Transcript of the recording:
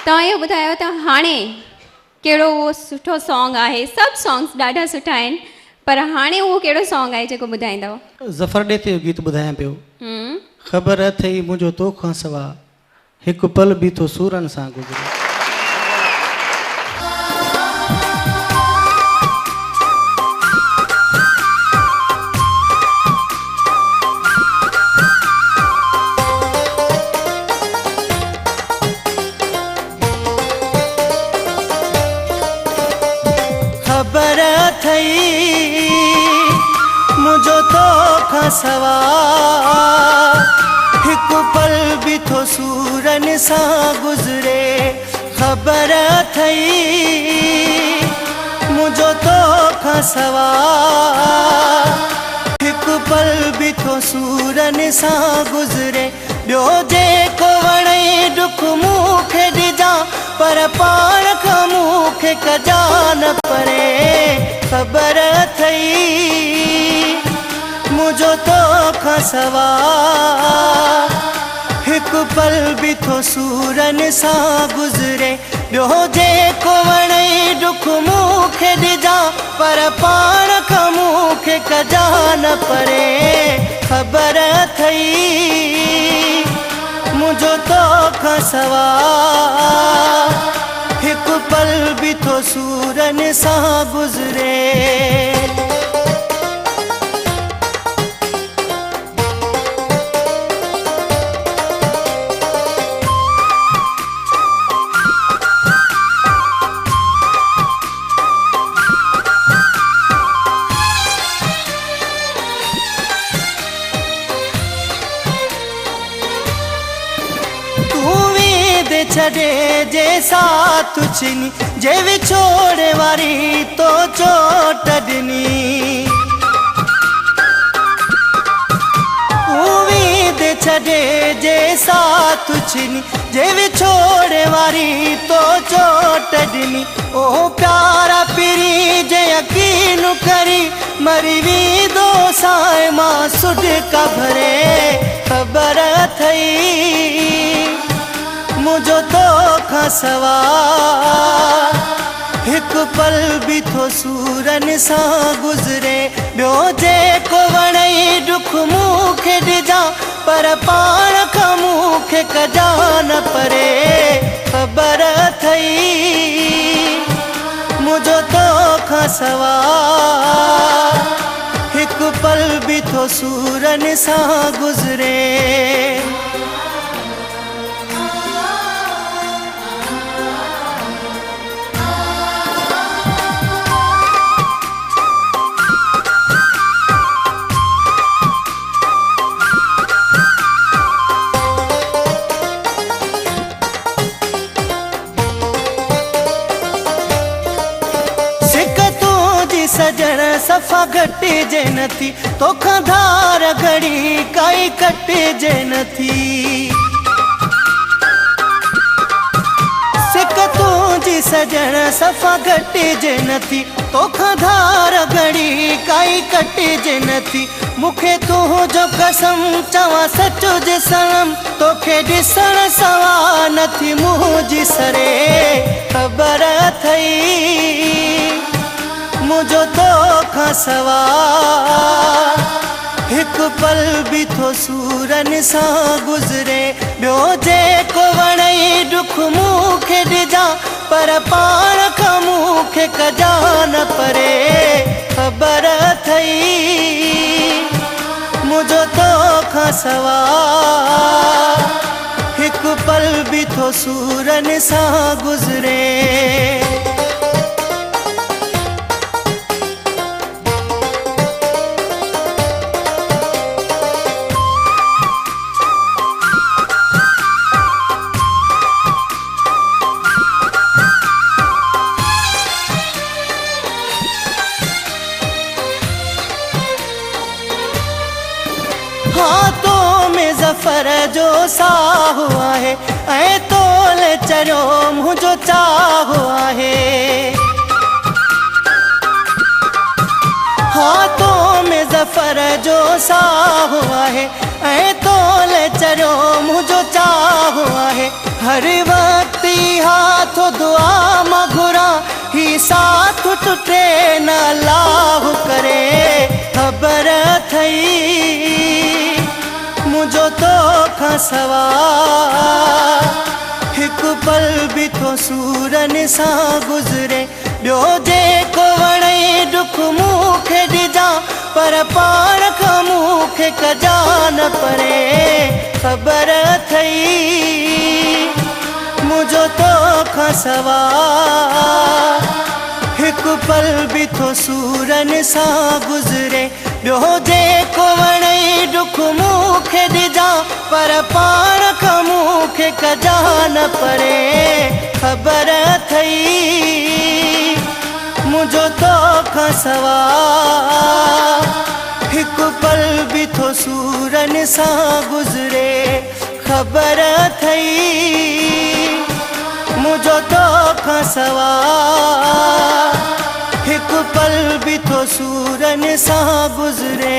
तव्हां इहो ॿुधायो त हाणे कहिड़ो उहो सुठो सॉन्ग आहे? सभु सॉन्ग्स ॾाढा सुठा आहिनि, पर हाणे उहो कहिड़ो सॉन्ग आहे जेको ॿुधाईंदव? ज़फ़र ॾे ते गीत ॿुधायां पियो। ख़बर अथई मुंहिंजो तोखां सवा हिकु पल बीठो सूरनि सां गुज़रे। ख़बर अथई मुंहिंजो तोखां सवा हिकु पल बीठो सूरनि सां गुज़रे। ख़बर अथई मुंहिंजो तोखां सवा हिकु पल बीठो सूरनि सां गुज़रे। ॿियो जेको वणे दुख मूंखे ॾिजां, पर पाण खां मूंखे कजा न परे। ख़बर अथई मुंहिंजो तोखां सवा हिकु पल बीठो सूरनि सां गुज़रे। ॿियो जेको वणे दुख मूंखे ॾिजां, पर पाण खां मूंखे कजा न परे। ख़बर अथई मुंहिंजो तोखां सवा हिकु पल बीठो सूरनि सां गुज़रे। छॾे जे साथ छिनी, जे विछोड़े वारी तो चोट ॾिनी। उम्मीद छॾे जे साथ छिनी, जे विछोड़े वारी तो चोट ॾिनी। ओ प्यारा पिरी जे यकीन करी, मरी वेंदो साए मां सुड का भरे। ख़बर अथई मुंहिंजो तोखां सवा हिकु पल बीठो सूरनि सां गुज़रे। ॿियो जेको वणे दुख मूंखे ॾिजां, पर पाण खां मूंखे कजा न परे। ख़बर अथई मुंहिंजो तोखां सवा हिकु पल बीठो सूरनि सां गुज़रे। सजण सफ़ा घटिजे नथी, तोखां धार घड़ी काई कटिजे नथी। सिक तुंहिंजी सजण सफ़ा घटिजे नथी, तोखां धार घड़ी काई कटिजे नथी। मूंखे तुंहिंजो कसम चवां सचो जे सनम, तोखे ॾिसण सवा नथी मुंहिंजी सरे। ख़बर अथई मुंहिंजो तोखां सवा हिकु पल बीठो सूरनि सां गुज़रे। ॿियो जेको वणे दुख मूंखे ॾिजां, पर पाण खां मूंखे कजा न परे। ख़बर अथई मुंहिंजो तोखां सवा हिकु पल बीठो सूरनि सां गुज़रे। हाथों में ज़फ़र जो साहु आहे, ऐं तोले चरियो मुंहिंजो चाहु आहे। हाथों में ज़फ़र जो साहु आहे, ऐं तोले चरियो मुंहिंजो चाहु आहे। हर वक़्तु थो दुआ मां घुरा ही साथ टुटे न लाह करे ख़बर थई मुझो तो खां सवा हिकु पल बि थो सूरन सां गुज़रे ॿियो जेको वणे दुख मूंखे ॾिजा पर पाण खां मूंखे कजा न परे ख़बर थई मुझो तो खां सवा हिकु पल बि थो सूरन सां गुज़रे ॿियो जेको वणे दुख मूंखे ॾिजा पर पाण खां मूंखे कजा न परे ख़बर थई मुझो तो खां सवा हिकु पल बि थो सूरन सां गुज़रे ख़बर थई मुझो तो खां सवा हिकु पल बि थो सूरन सां गुज़रे